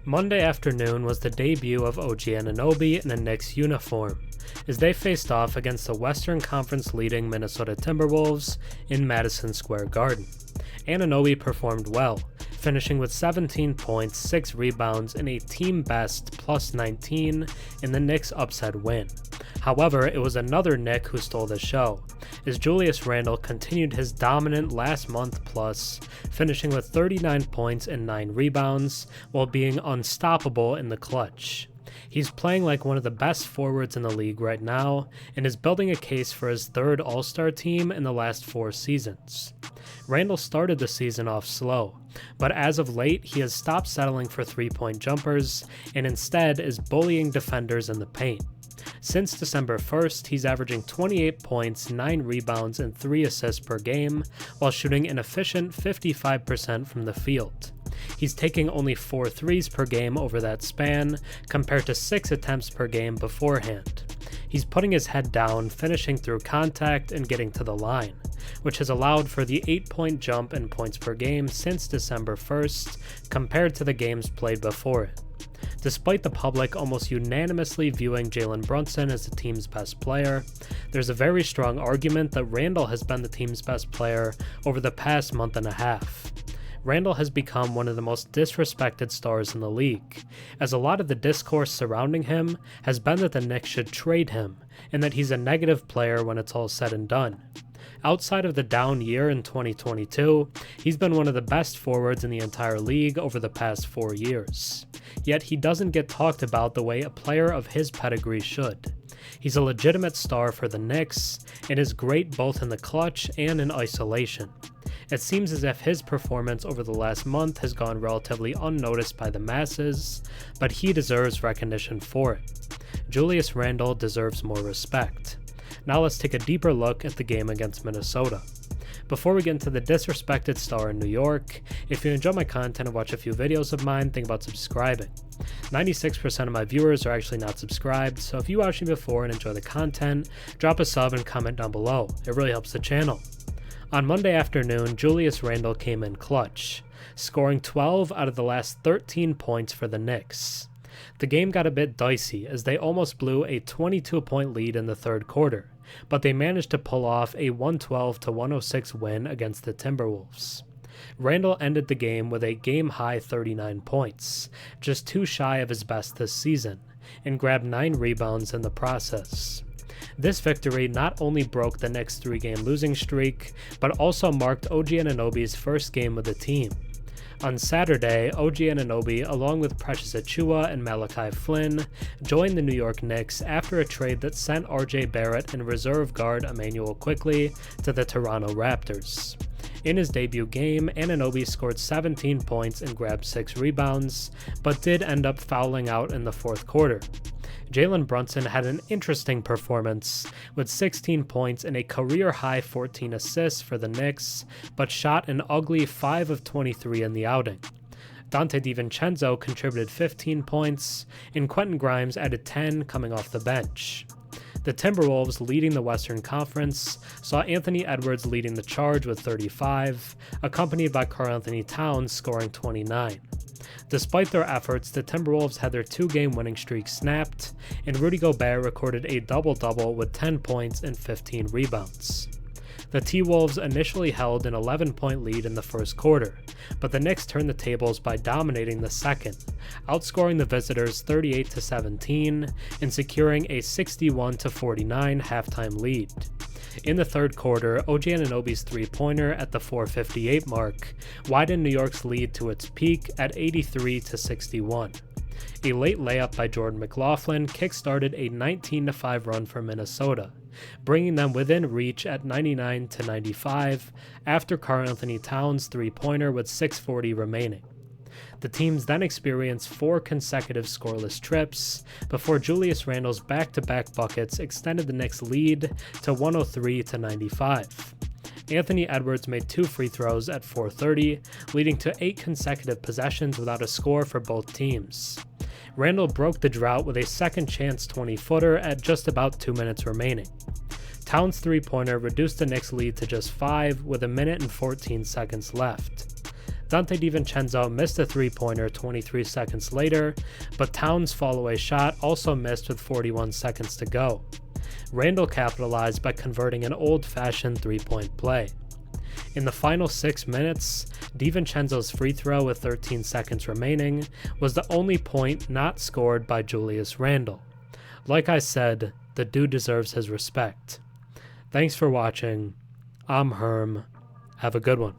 Monday afternoon was the debut of OG Anunoby in a Knicks uniform, as they faced off against the Western Conference leading Minnesota Timberwolves in Madison Square Garden. Anunoby performed well, finishing with 17 points, 6 rebounds, and a team-best plus 19 in the Knicks' upset win. However, it was another Knick who stole the show, as Julius Randle continued his dominant last month plus, finishing with 39 points and 9 rebounds, while being unstoppable in the clutch. He's playing like one of the best forwards in the league right now, and is building a case for his third All-Star team in the last 4 seasons. Randle started the season off slow, but as of late he has stopped settling for three-point jumpers, and instead is bullying defenders in the paint. Since December 1st, he's averaging 28 points, 9 rebounds, and 3 assists per game, while shooting an efficient 55% from the field. He's taking only 4 threes per game over that span, compared to 6 attempts per game beforehand. He's putting his head down, finishing through contact, and getting to the line, which has allowed for the 8-point jump in points per game since December 1st, compared to the games played before it. Despite the public almost unanimously viewing Jalen Brunson as the team's best player, there's a very strong argument that Randle has been the team's best player over the past month and a half. Randle has become one of the most disrespected stars in the league, as a lot of the discourse surrounding him has been that the Knicks should trade him, and that he's a negative player when it's all said and done. Outside of the down year in 2022, he's been one of the best forwards in the entire league over the past 4 years. Yet he doesn't get talked about the way a player of his pedigree should. He's a legitimate star for the Knicks, and is great both in the clutch and in isolation. It seems as if his performance over the last month has gone relatively unnoticed by the masses, but he deserves recognition for it. Julius Randle deserves more respect. Now let's take a deeper look at the game against Minnesota. Before we get into the disrespected star in New York, if you enjoy my content and watch a few videos of mine, think about subscribing. 96% of my viewers are actually not subscribed, so if you watched me before and enjoy the content, drop a sub and comment down below. It really helps the channel. On Monday afternoon, Julius Randle came in clutch, scoring 12 out of the last 13 points for the Knicks. The game got a bit dicey as they almost blew a 22-point lead in the third quarter, but they managed to pull off a 112-106 win against the Timberwolves. Randle ended the game with a game-high 39 points, just 2 shy of his best this season, and grabbed 9 rebounds in the process. This victory not only broke the Knicks' 3-game losing streak, but also marked OG Anunoby's first game with the team. On Saturday, OG Anunoby, along with Precious Achiuwa and Malachi Flynn, joined the New York Knicks after a trade that sent RJ Barrett and reserve guard Immanuel Quickley to the Toronto Raptors. In his debut game, Anunoby scored 17 points and grabbed 6 rebounds, but did end up fouling out in the fourth quarter. Jalen Brunson had an interesting performance, with 16 points and a career-high 14 assists for the Knicks, but shot an ugly 5 of 23 in the outing. Dante DiVincenzo contributed 15 points, and Quentin Grimes added 10 coming off the bench. The Timberwolves, leading the Western Conference, saw Anthony Edwards leading the charge with 35, accompanied by Karl-Anthony Towns scoring 29. Despite their efforts, the Timberwolves had their 2-game winning streak snapped, and Rudy Gobert recorded a double-double with 10 points and 15 rebounds. The T-Wolves initially held an 11-point lead in the first quarter, but the Knicks turned the tables by dominating the second, outscoring the visitors 38-17 and securing a 61-49 halftime lead. In the third quarter, OG Anunoby's three-pointer at the 4:58 mark widened New York's lead to its peak at 83-61. A late layup by Jordan McLaughlin kick-started a 19-5 run for Minnesota, bringing them within reach at 99-95 after Karl-Anthony Towns' three-pointer with 6:40 remaining. The teams then experienced 4 consecutive scoreless trips before Julius Randle's back-to-back buckets extended the Knicks' lead to 103-95. Anthony Edwards made 2 free throws at 4:30, leading to 8 consecutive possessions without a score for both teams. Randle broke the drought with a second-chance 20-footer at just about 2 minutes remaining. Towns' three-pointer reduced the Knicks' lead to just 5 with a minute and 14 seconds left. Dante DiVincenzo missed a three-pointer 23 seconds later, but Towns' fall-away shot also missed with 41 seconds to go. Randle capitalized by converting an old-fashioned three-point play. In the final 6 minutes, DiVincenzo's free throw with 13 seconds remaining was the only point not scored by Julius Randle. Like I said, the dude deserves his respect. Thanks for watching. I'm Herm. Have a good one.